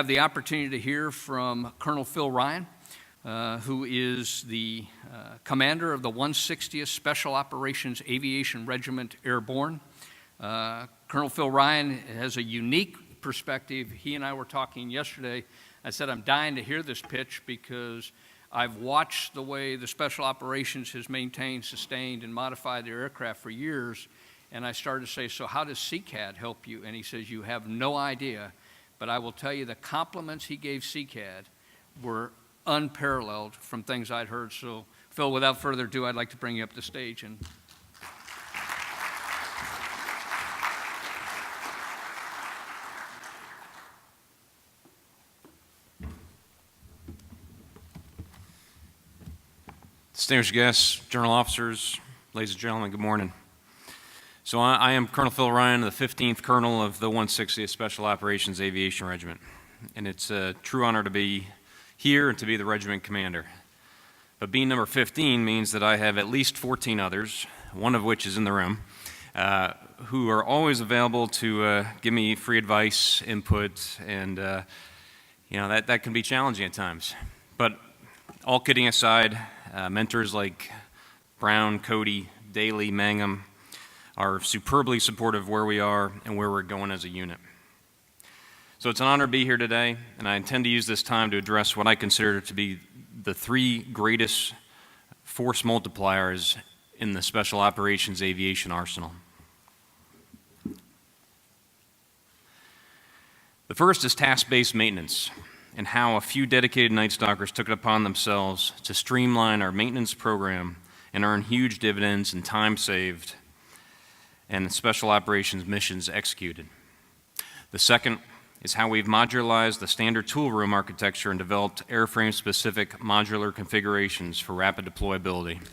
have the opportunity to hear from Colonel Phil Ryan, who is the commander of the 160th Special Operations Aviation Regiment Airborne. Colonel Phil Ryan has a unique perspective. He and I were talking yesterday. I said, I'm dying to hear this pitch because I've watched the way the Special Operations has maintained, sustained, and modified their aircraft for years. And I started to say, so how does CCAD help you? And he says, you have no idea. But I will tell you the compliments he gave CCAD were unparalleled from things I'd heard. So, Phil, without further ado, I'd like to bring you up to stage. Distinguished guests, general officers, ladies and gentlemen, good morning. So I am Colonel Phil Ryan, the 15th Colonel of the 160th Special Operations Aviation Regiment. And it's a true honor to be here and to be the regiment commander. But being number 15 means that I have at least 14 others, one of which is in the room, who are always available to give me free advice, input, and that can be challenging at times. But all kidding aside, mentors like Brown, Cody, Daly, Mangum are superbly supportive of where we are and where we're going as a unit. So it's an honor to be here today, and I intend to use this time to address what I consider to be the three greatest force multipliers in the Special Operations Aviation arsenal. The first is task-based maintenance, and how a few dedicated Night Stalkers took it upon themselves to streamline our maintenance program and earn huge dividends in time saved and special operations missions executed. The second is how we've modularized the standard tool room architecture and developed airframe-specific modular configurations for rapid deployability.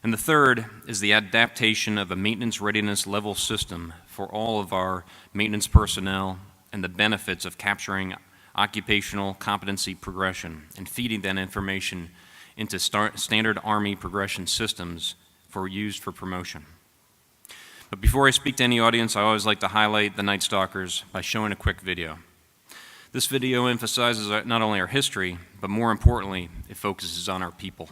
And the third is the adaptation of a maintenance readiness level system for all of our maintenance personnel and the benefits of capturing occupational competency progression and feeding that information into standard Army progression systems used for promotion. But before I speak to any audience, I always like to highlight the Night Stalkers by showing a quick video. This video emphasizes not only our history, but more importantly, it focuses on our people.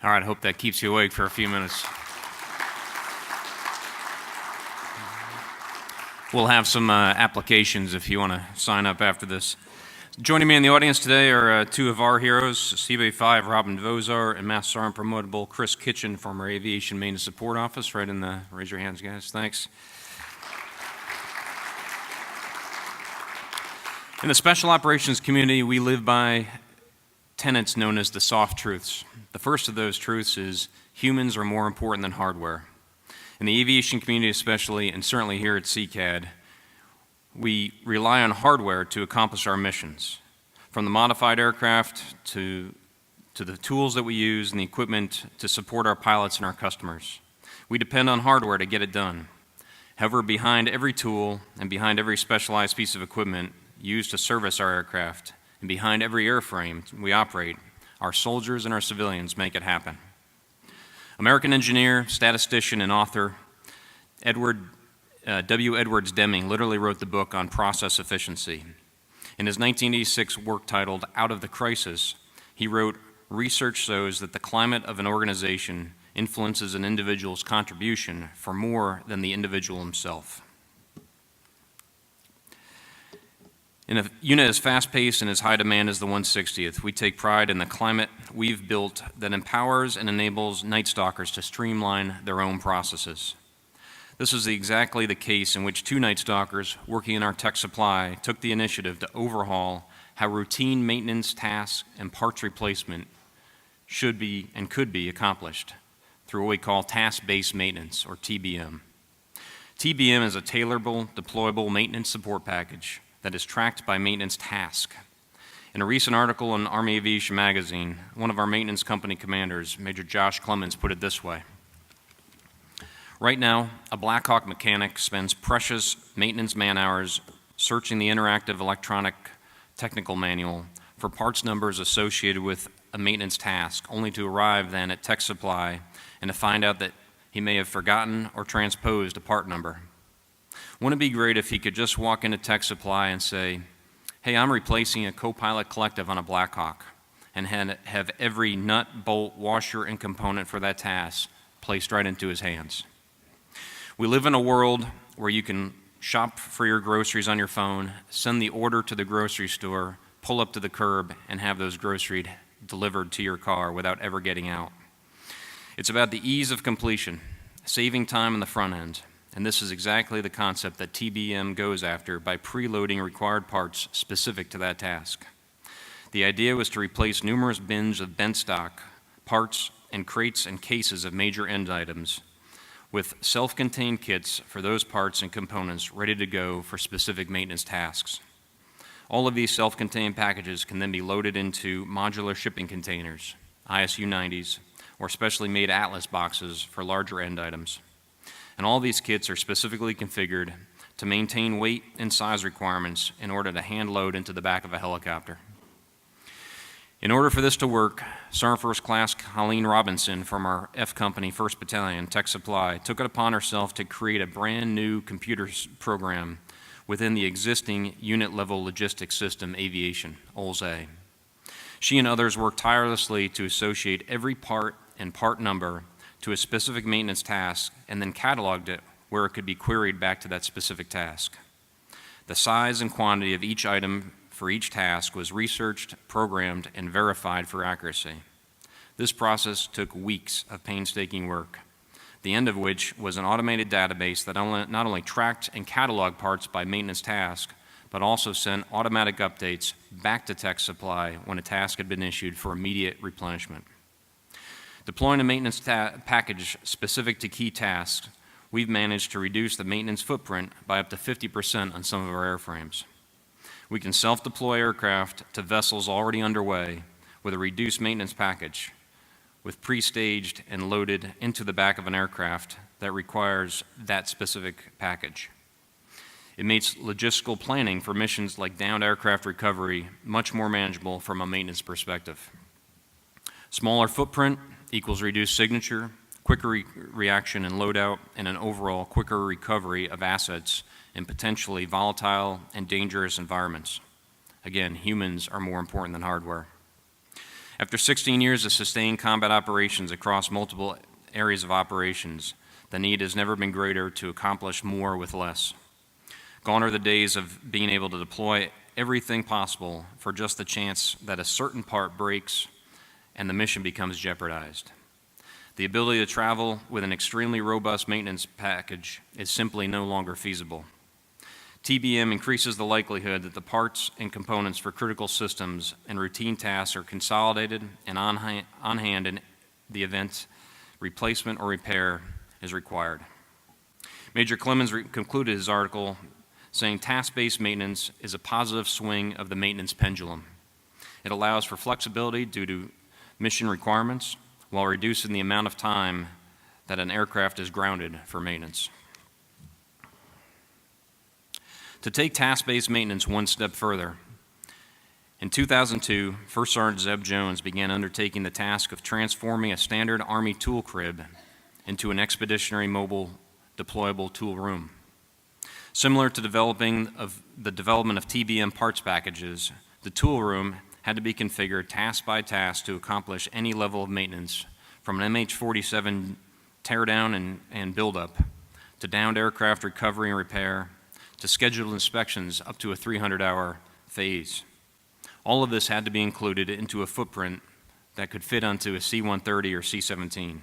All right, I hope that keeps you awake for a few minutes. We'll have some applications if you want to sign up after this. Joining me in the audience today are two of our heroes, CBA 5 Robin Vozar and Master Sergeant Promotable Chris Kitchen from our Aviation Maintenance Support Office. Right in the, raise your hands, guys. Thanks. In the special operations community, we live by tenets known as the soft truths. The first of those truths is humans are more important than hardware. In the aviation community especially, and certainly here at CCAD, we rely on hardware to accomplish our missions. From the modified aircraft to the tools that we use and the equipment to support our pilots and our customers. We depend on hardware to get it done. However, behind every tool and behind every specialized piece of equipment used to service our aircraft, and behind every airframe we operate, our soldiers and our civilians make it happen. American engineer, statistician, and author W. Edwards Deming literally wrote the book on process efficiency. In his 1986 work titled Out of the Crisis, he wrote, "Research shows that the climate of an organization influences an individual's contribution for more than the individual himself." In a unit as fast-paced and as high demand as the 160th, we take pride in the climate we've built that empowers and enables Night Stalkers to streamline their own processes. This is exactly the case in which two Night Stalkers working in our tech supply took the initiative to overhaul how routine maintenance tasks and parts replacement should be and could be accomplished through what we call task-based maintenance, or TBM. TBM is a tailorable, deployable maintenance support package that is tracked by maintenance task. In a recent article in Army Aviation magazine, one of our maintenance company commanders, Major Josh Clemens, put it this way. Right now, a Black Hawk mechanic spends precious maintenance man-hours searching the interactive electronic technical manual for parts numbers associated with a maintenance task, only to arrive then at tech supply and to find out that he may have forgotten or transposed a part number. Wouldn't it be great if he could just walk into tech supply and say, "Hey, I'm replacing a co-pilot collective on a Black Hawk," and have every nut, bolt, washer, and component for that task placed right into his hands? We live in a world where you can shop for your groceries on your phone, send the order to the grocery store, pull up to the curb, and have those groceries delivered to your car without ever getting out. It's about the ease of completion, saving time on the front end. And this is exactly the concept that TBM goes after by preloading required parts specific to that task. The idea was to replace numerous bins of bent stock, parts, and crates and cases of major end items with self-contained kits for those parts and components ready to go for specific maintenance tasks. All of these self-contained packages can then be loaded into modular shipping containers, ISU 90s, or specially made Atlas boxes for larger end items. And all these kits are specifically configured to maintain weight and size requirements in order to hand load into the back of a helicopter. In order for this to work, Sergeant First Class Colleen Robinson from our F Company 1st Battalion Tech Supply took it upon herself to create a brand new computer program within the existing unit-level logistics system, Aviation, OLS-A. She and others worked tirelessly to associate every part and part number to a specific maintenance task and then cataloged it where it could be queried back to that specific task. The size and quantity of each item for each task was researched, programmed, and verified for accuracy. This process took weeks of painstaking work, the end of which was an automated database that not only tracked and cataloged parts by maintenance task, but also sent automatic updates back to tech supply when a task had been issued for immediate replenishment. Deploying a maintenance package specific to key tasks, we've managed to reduce the maintenance footprint by up to 50% on some of our airframes. We can self-deploy aircraft to vessels already underway with a reduced maintenance package, with pre-staged and loaded into the back of an aircraft that requires that specific package. It makes logistical planning for missions like downed aircraft recovery much more manageable from a maintenance perspective. Smaller footprint equals reduced signature, quicker reaction and loadout, and an overall quicker recovery of assets in potentially volatile and dangerous environments. Again, humans are more important than hardware. After 16 years of sustained combat operations across multiple areas of operations, the need has never been greater to accomplish more with less. Gone are the days of being able to deploy everything possible for just the chance that a certain part breaks and the mission becomes jeopardized. The ability to travel with an extremely robust maintenance package is simply no longer feasible. TBM increases the likelihood that the parts and components for critical systems and routine tasks are consolidated and on hand in the event replacement or repair is required. Major Clemens concluded his article saying task-based maintenance is a positive swing of the maintenance pendulum. It allows for flexibility due to mission requirements while reducing the amount of time that an aircraft is grounded for maintenance. To take task-based maintenance one step further, in 2002, First Sergeant Zeb Jones began undertaking the task of transforming a standard Army tool crib into an expeditionary mobile deployable tool room. Similar to the development of TBM parts packages, the tool room had to be configured task by task to accomplish any level of maintenance, from an MH-47 teardown and buildup, to downed aircraft recovery and repair, to scheduled inspections up to a 300-hour phase. All of this had to be included into a footprint that could fit onto a C-130 or C-17.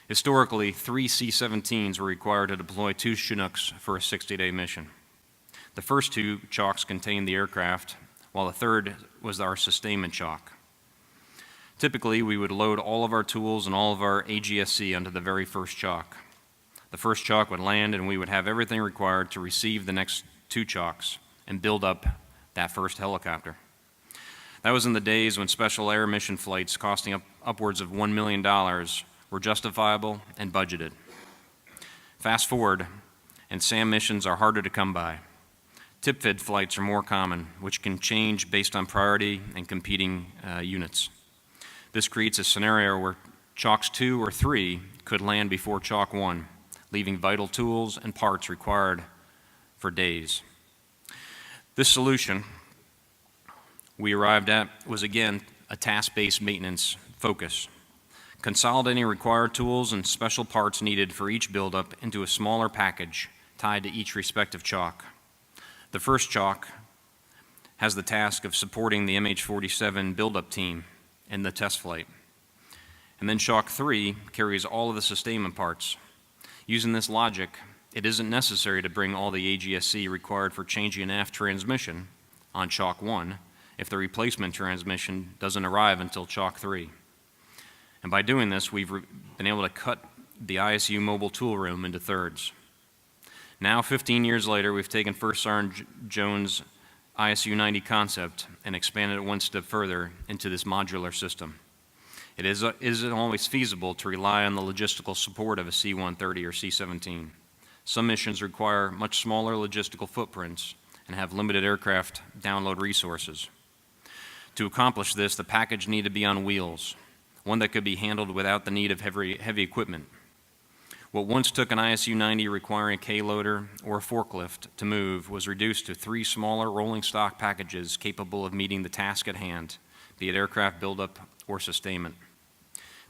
Historically, 3 C-17s were required to deploy 2 Chinooks for a 60-day mission. The first 2 chocks contained the aircraft, while the third was our sustainment chock. Typically, we would load all of our tools and all of our AGSC onto the very first chock. The first chock would land and we would have everything required to receive the next 2 chocks and build up that first helicopter. That was in the days when special air mission flights costing upwards of $1 million were justifiable and budgeted. Fast forward, and SAM missions are harder to come by. Tip-fed flights are more common, which can change based on priority and competing units. This creates a scenario where chocks 2 or 3 could land before chock 1, leaving vital tools and parts required for days. This solution we arrived at was again a task-based maintenance focus, consolidating required tools and special parts needed for each buildup into a smaller package tied to each respective chock. The first chock has the task of supporting the MH-47 buildup team in the test flight. And then chock 3 carries all of the sustainment parts. Using this logic, it isn't necessary to bring all the AGSC required for changing an aft transmission on chock 1 if the replacement transmission doesn't arrive until chock 3. And by doing this, we've been able to cut the ISU mobile tool room into thirds. Now, 15 years later, we've taken First Sergeant Jones' ISU 90 concept and expanded it one step further into this modular system. It isn't always feasible to rely on the logistical support of a C-130 or C-17. Some missions require much smaller logistical footprints and have limited aircraft download resources. To accomplish this, the package needed to be on wheels, one that could be handled without the need of heavy equipment. What once took an ISU 90 requiring a K-loader or a forklift to move was reduced to 3 smaller rolling stock packages capable of meeting the task at hand, be it aircraft buildup or sustainment.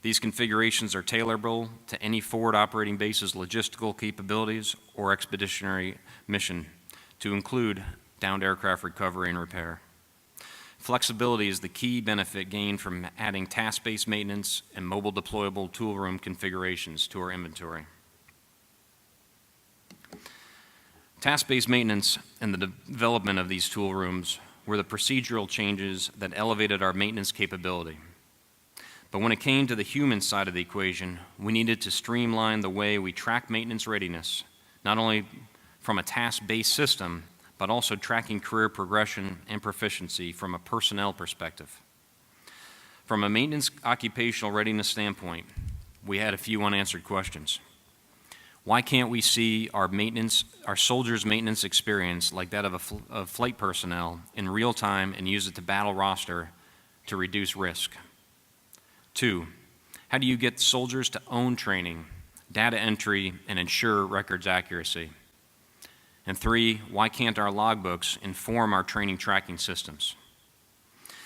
These configurations are tailorable to any forward operating base's logistical capabilities or expeditionary mission, to include downed aircraft recovery and repair. Flexibility is the key benefit gained from adding task-based maintenance and mobile deployable tool room configurations to our inventory. Task-based maintenance and the development of these tool rooms were the procedural changes that elevated our maintenance capability. But when it came to the human side of the equation, we needed to streamline the way we track maintenance readiness, not only from a task-based system, but also tracking career progression and proficiency from a personnel perspective. From a maintenance occupational readiness standpoint, we had a few unanswered questions. Why can't we see our soldiers' maintenance experience like that of flight personnel in real time and use it to battle roster to reduce risk? 2, how do you get soldiers to own training, data entry, and ensure records accuracy? And 3, why can't our logbooks inform our training tracking systems?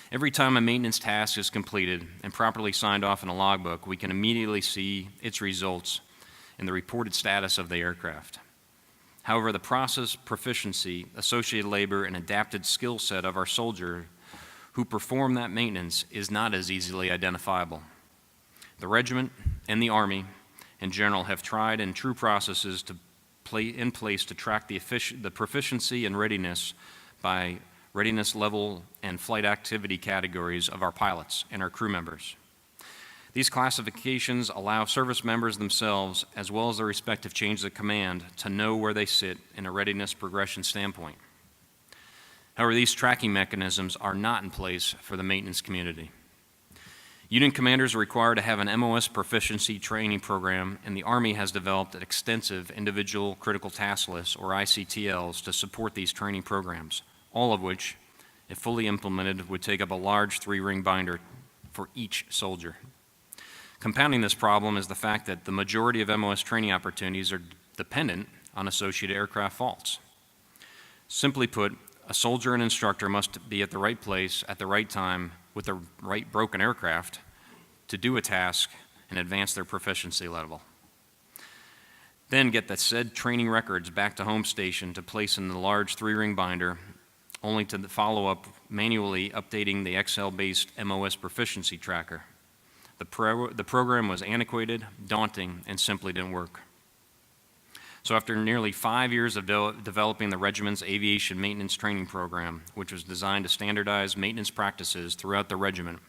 Every time a maintenance task is completed and properly signed off in a logbook, we can immediately see its results in the reported status of the aircraft. However, the process, proficiency, associated labor, and adapted skill set of our soldier who perform that maintenance is not as easily identifiable. The regiment and the Army in general have tried and true processes in place to track the proficiency and readiness by readiness level and flight activity categories of our pilots and our crew members. These classifications allow service members themselves, as well as their respective chains of command, to know where they sit in a readiness progression standpoint. However, these tracking mechanisms are not in place for the maintenance community. Unit commanders are required to have an MOS proficiency training program, and the Army has developed an extensive individual critical task lists, or ICTLs, to support these training programs, all of which, if fully implemented, would take up a large 3-ring binder for each soldier. Compounding this problem is the fact that the majority of MOS training opportunities are dependent on associated aircraft faults. Simply put, a soldier and instructor must be at the right place at the right time with the right broken aircraft to do a task and advance their proficiency level. Then get the said training records back to home station to place in the large 3-ring binder, only to follow up manually updating the Excel-based MOS proficiency tracker. The program was antiquated, daunting, and simply didn't work. So after nearly 5 years of developing the regiment's aviation maintenance training program, which was designed to standardize maintenance practices throughout the regiment,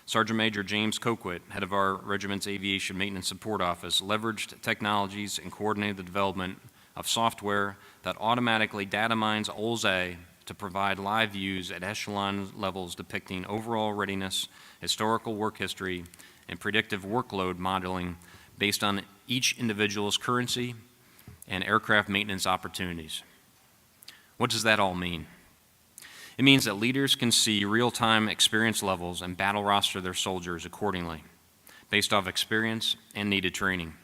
Sergeant Major James Coquit, head of our regiment's aviation maintenance support office, leveraged technologies and coordinated the development of software that automatically data mines OLS-A to provide live views at echelon levels depicting overall readiness, historical work history, and predictive workload modeling based on each individual's currency and aircraft maintenance opportunities. What does that all mean? It means that leaders can see real-time experience levels and battle roster their soldiers accordingly, based off experience and needed training.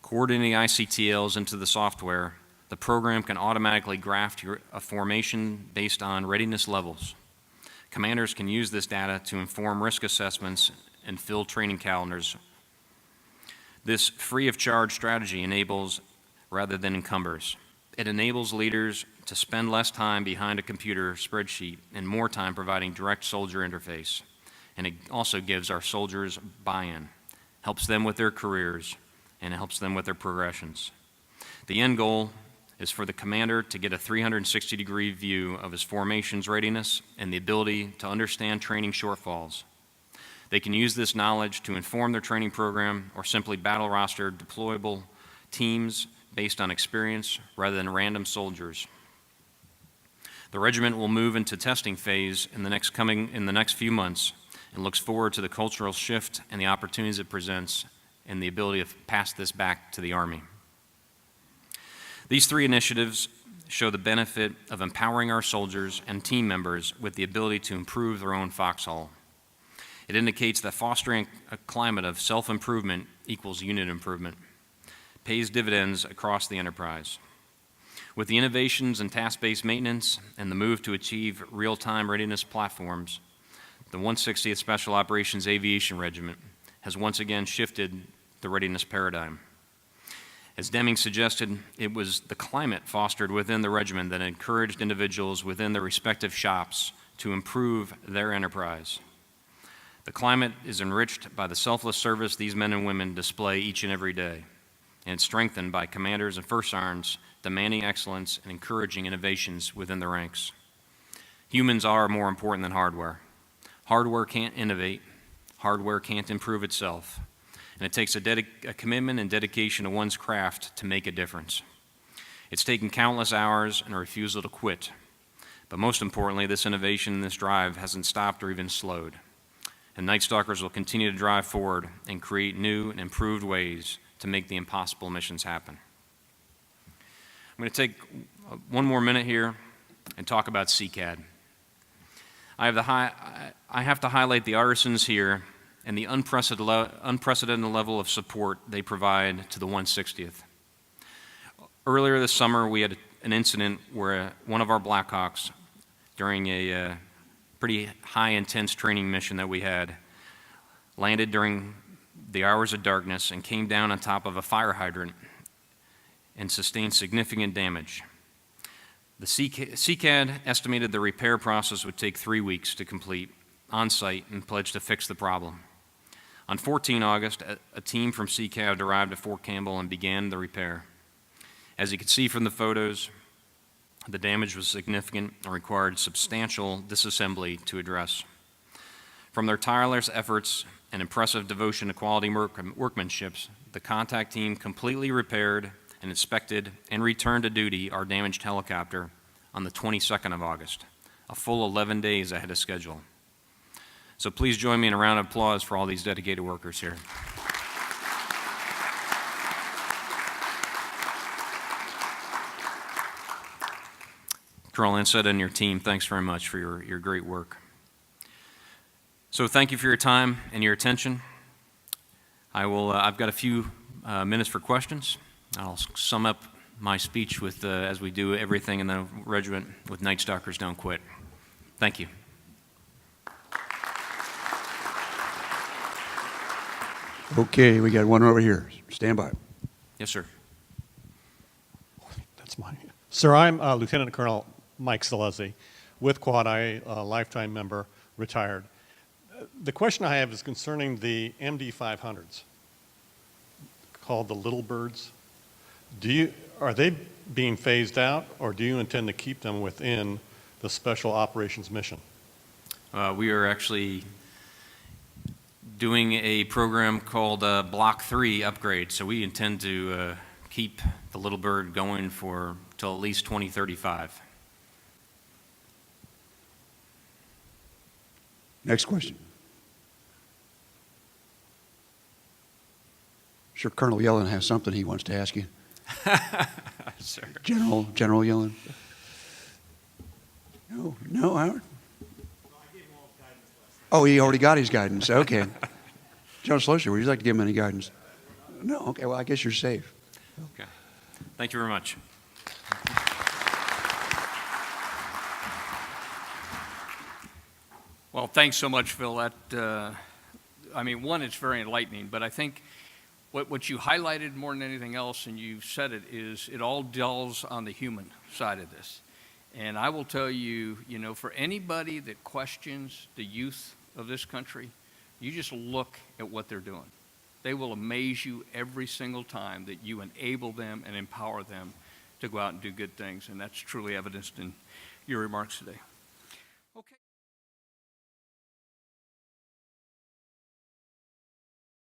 Coordinating ICTLs into the software, the program can automatically graft a formation based on readiness levels. Commanders can use this data to inform risk assessments and fill training calendars. This free-of-charge strategy enables rather than encumbers. It enables leaders to spend less time behind a computer spreadsheet and more time providing direct soldier interface. And it also gives our soldiers buy-in, helps them with their careers, and it helps them with their progressions. The end goal is for the commander to get a 360-degree view of his formation's readiness and the ability to understand training shortfalls. They can use this knowledge to inform their training program or simply battle roster deployable teams based on experience rather than random soldiers. The regiment will move into testing phase in the next few months and looks forward to the cultural shift and the opportunities it presents and the ability to pass this back to the Army. These 3 initiatives show the benefit of empowering our soldiers and team members with the ability to improve their own foxhole. It indicates that fostering a climate of self-improvement equals unit improvement, pays dividends across the enterprise. With the innovations in task-based maintenance and the move to achieve real-time readiness platforms, the 160th Special Operations Aviation Regiment has once again shifted the readiness paradigm. As Deming suggested, it was the climate fostered within the regiment that encouraged individuals within their respective shops to improve their enterprise. The climate is enriched by the selfless service these men and women display each and every day, and strengthened by commanders and first sergeants demanding excellence and encouraging innovations within the ranks. Humans are more important than hardware. Hardware can't innovate. Hardware can't improve itself. And it takes a commitment and dedication to one's craft to make a difference. It's taken countless hours and a refusal to quit. But most importantly, this innovation and this drive hasn't stopped or even slowed. And Night Stalkers will continue to drive forward and create new and improved ways to make the impossible missions happen. I'm going to take one more minute here and talk about CCAD. I have to highlight the artisans here and the unprecedented level of support they provide to the 160th. Earlier this summer, we had an incident where one of our Blackhawks, during a pretty high intense training mission that we had, landed during the hours of darkness and came down on top of a fire hydrant and sustained significant damage. The CCAD estimated the repair process would take 3 weeks to complete on site and pledged to fix the problem. On 14 August, a team from CCAD arrived at Fort Campbell and began the repair. As you can see from the photos, the damage was significant and required substantial disassembly to address. From their tireless efforts and impressive devotion to quality workmanship, the contact team completely repaired and inspected and returned to duty our damaged helicopter on the 22nd of August, a full 11 days ahead of schedule. So please join me in a round of applause for all these dedicated workers here. Colonel Ansetta and your team, thanks very much for your great work. So thank you for your time and your attention. I've got a few minutes for questions. I'll sum up my speech with, as we do everything in the regiment, with Night Stalkers don't quit. Thank you. Okay, we got one over here. Stand by. Yes, sir. That's mine. Sir, I'm Lieutenant Colonel Mike Salesi with Quad I, a lifetime member, retired. The question I have is concerning the MD-500s, called the Little Birds. Are they being phased out, or do you intend to keep them within the Special Operations mission? We are actually doing a program called Block 3 Upgrade, so we intend to keep the Little Bird going for till at least 2035. Next question. Sure, Colonel Yellen has something he wants to ask you. Sir. General Yellen. No, Howard? Oh, he already got his guidance. Okay. General Sloser, would you like to give him any guidance? No? Okay, well, I guess you're safe. Okay. Thank you very much. Well, thanks so much, Phil. One, it's very enlightening, but I think what you highlighted more than anything else, and you said it, is it all dwells on the human side of this. And I will tell you, for anybody that questions the youth of this country, you just look at what they're doing. They will amaze you every single time that you enable them and empower them to go out and do good things, and that's truly evidenced in your remarks today. Okay.